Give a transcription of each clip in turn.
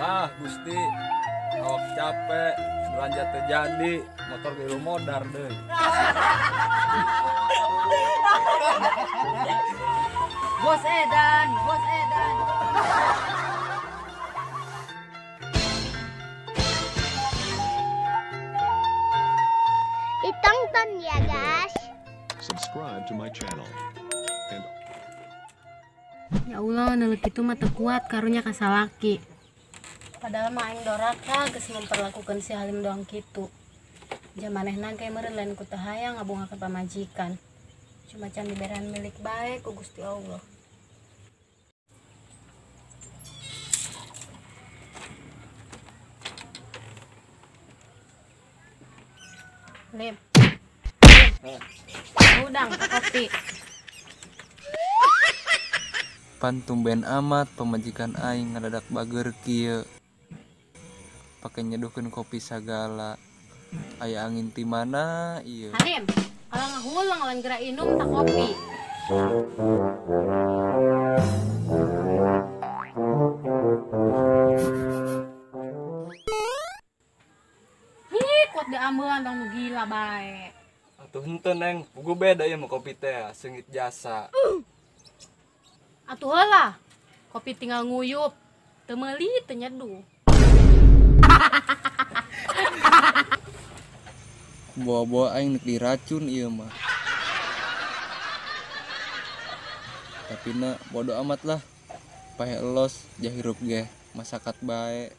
Wah Gusti, awak capek, belanja terjadi, motor biru modar deh. Bos Edan, Bos Edan. Ditonton ya guys. Subscribe to my channel. And Ya Allah, nelik itu mata kuat karunya kasalaki. Padahal mah aing doraka geus memperlakukan si Halim doang kitu. Jamanehna kayak meureun lain ku teu hayang ngabungakeun pamajikan. Cuma can diberian milik baik ku Gusti Allah. Lim. Udang kopi. Pan tumben amat pemajikan aing ngadadak bager kieu. Pake nyeduhkeun kopi sagala. Aya angin ti mana ieu? Halim, kalau ngahulang lawan gerak inum tak kopi. Ih, kuat diambelan dong gila bae. Atuh henteu Neng, pugu beda ya mau kopi teh, seungit jasa. Atuh heula, kopi tinggal nguyup, teu meuli teu nyeduh. Bawa-bawa aing nek diracun ieu mah. Tapi na bodo amat lah. Pahe elos jahirup ge masakat bae.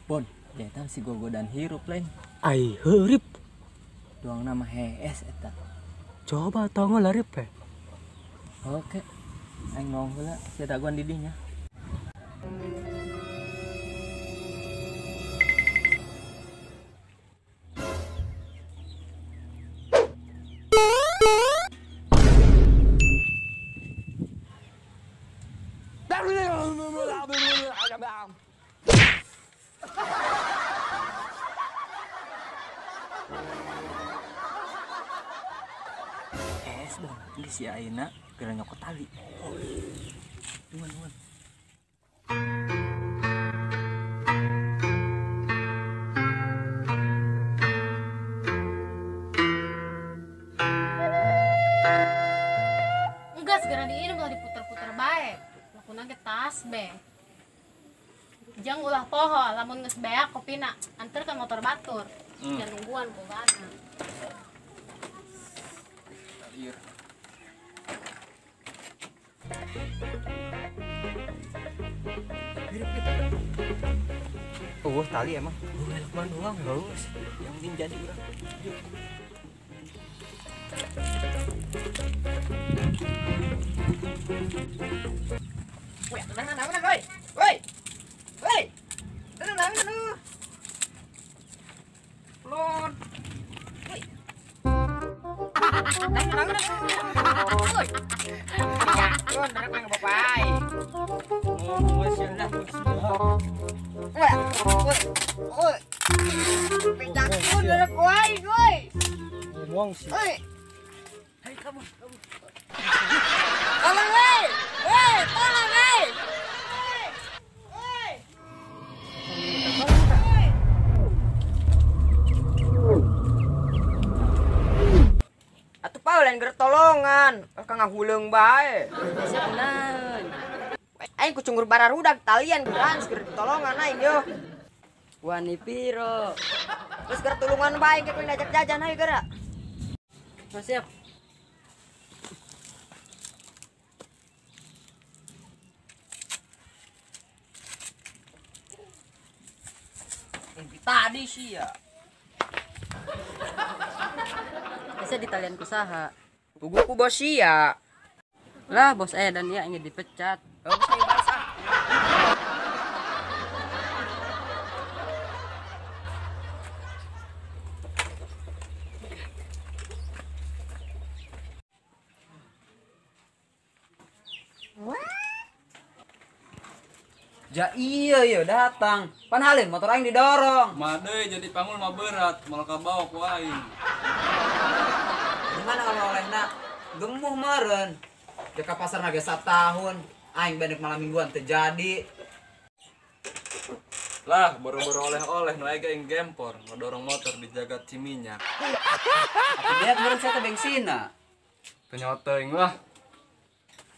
Bon, eta si Gogo dan hirup lain. Ai heurip. Doang nama HS eta. Coba tongol larip he. Oke. Aing ngomong heula sia daguan di dinya. Dong, ini si Aina kira nyokot tali. Duan. Enggak segera diinum lah diputer-puter bae. Lakuna ge tas be. Jang ulah poho, lamun geus beak kopina, anter ke motor batur. Jangan nungguan pokoknya. Oh, tali emang. Enak man doang, halus. Yang penting jadi urang. Yuk. Weh, tenang, woi. Woi. Tenang lu. Lon. Woi. Tenang. Woi. Ya, lon, derek mah bapai. Masyaallah. Woi. Pindah pun derek woi. Ngomong sih. Woi. Hai kamu. Tolong woi. Tolong woi. Atuh paulan ger tolongan, kang ngahuleung bae. Saeunaun. Aing kucungur bararudag talian geran ger tolongan aing yo. Wani piro. Terus ger tulungan bae ge kuing ngajak jajan hayu geura. Siap. Tadi sih ya. Bisa ditalian kusaha. Tuguku bos ya. Lah bos dan ya ingin dipecat. Oh, saya basah. Ja iya ya datang. Pan halin motor aing didorong. Made jadi panggul mah berat, malah kabawa ku aing. Gimana kalau olehna gemuh meureun. Deka pasar naga 1 tahun. Aing bandek malam mingguan terjadi. Lah, boro-boro oleh-oleh nu aya aing gempor, ngedorong motor di jagat Ciminyak. Tapi lihat meureun saya teh bensina. Penyoteng lah.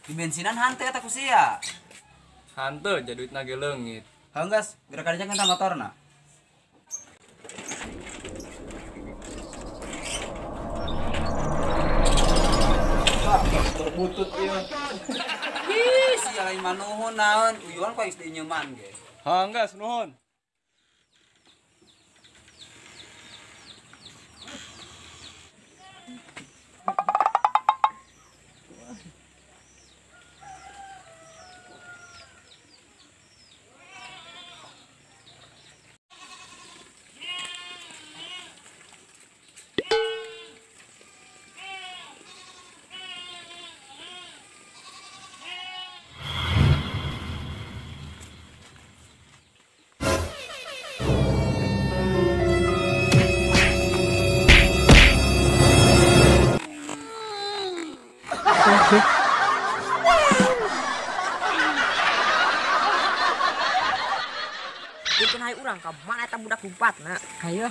Di bensinan hante eta ku sia. Hante jadi duit nage leungit. Hanggas, gerak aja kan motorna. Terbutut ieu. Ih, sia lain manuhun naon. Uyuan kok istri nyeman ge. Hanggas nuhun. Bikin hai urang ka mana eta budak lumpatna. Ayo.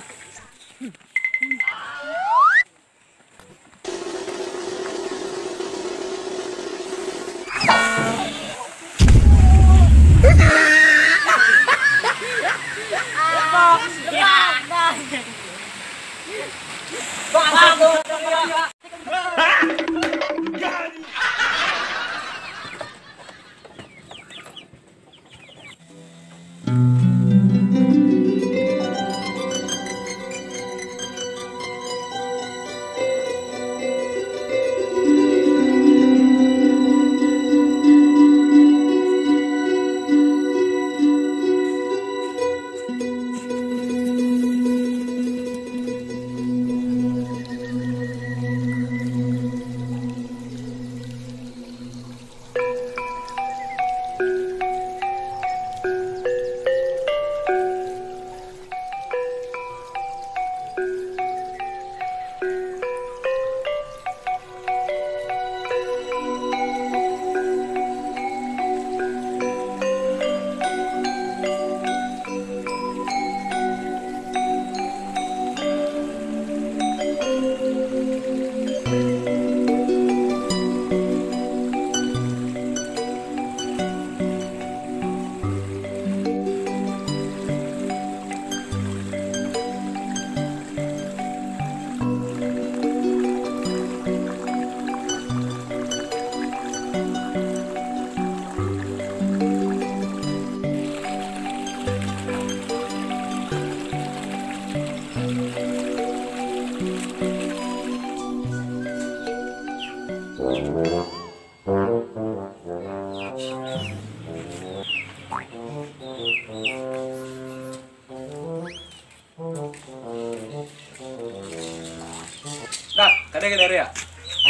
Dak, kadek dari ya?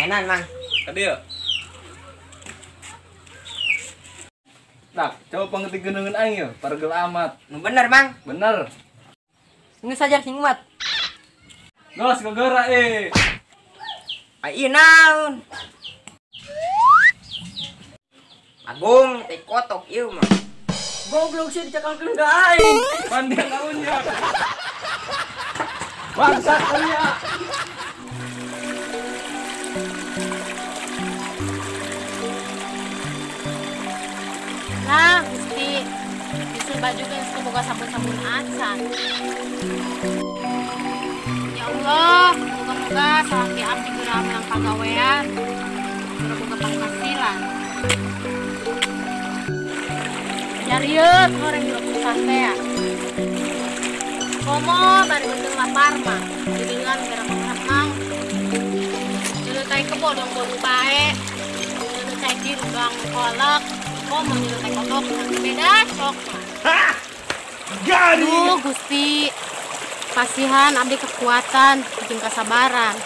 Enak mang. Kadi ya? Dak, coba pengetik genengan aing ya, pargel amat. Nu bener mang. Bener. Ini saja singmat. Gos gegera Ai naon. Agung teh kotok ieu mah. Goblok sih dicekalkeun ka aing. Pandian naunnya. Bangsat kalian. Lah, Gusti. Bisul baju kan semoga sabun-sabun acan. Ya Allah, moga-moga salaki abdi geura melang pagawean. Moga-moga penghasilan. Jarieuh goreng dulu susah teh ya. Komo bari beuteuh lapar mah. Diringan gara mang. Jadi tai kebodong bodu bae. Jadi tai dirudang kolak. Komo jadi tai kotok beda sok. Aduh Gusti. Pasihan abdi kekuatan jeung kasabaran.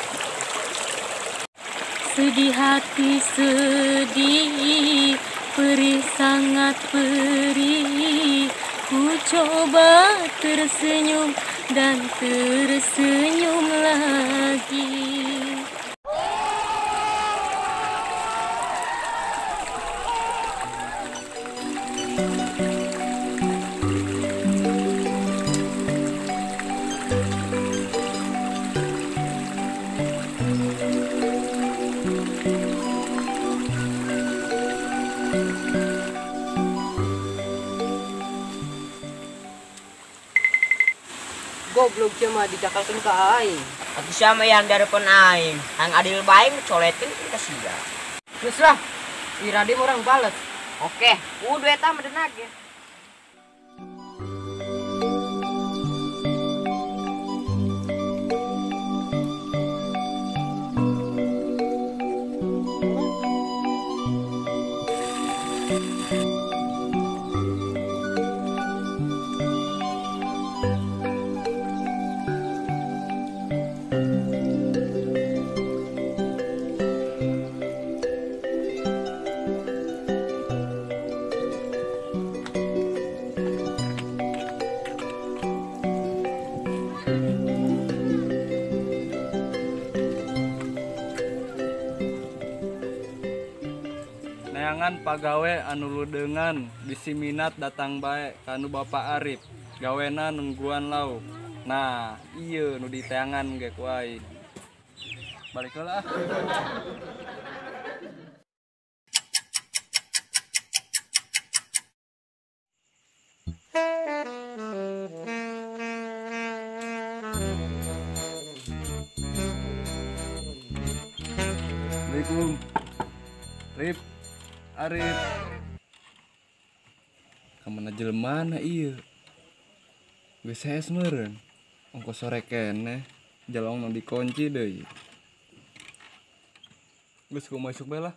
Sedih hati sedih perih, sangat perih. Ku coba tersenyum dan tersenyum lagi. Goblok cuma dicakalkan ke aing. Atuh sama yang dari pun aing. Ang adil baik coletin kita sia. Terus lah, Iradim orang balas. Oke, udah eta mah denag ya. Neangan pagawe anu ludengan bisi minat datang bae kanu Bapak Arif gawena nungguan lauk. Nah iya nu diteangan ge ku aing. Balik heula ah. Assalamualaikum. Rip, Arif. Kamana jelema ieu? Geus saes meureun. Ongko sore keneh jalong nu dikunci deui. Geus ku masuk bae lah.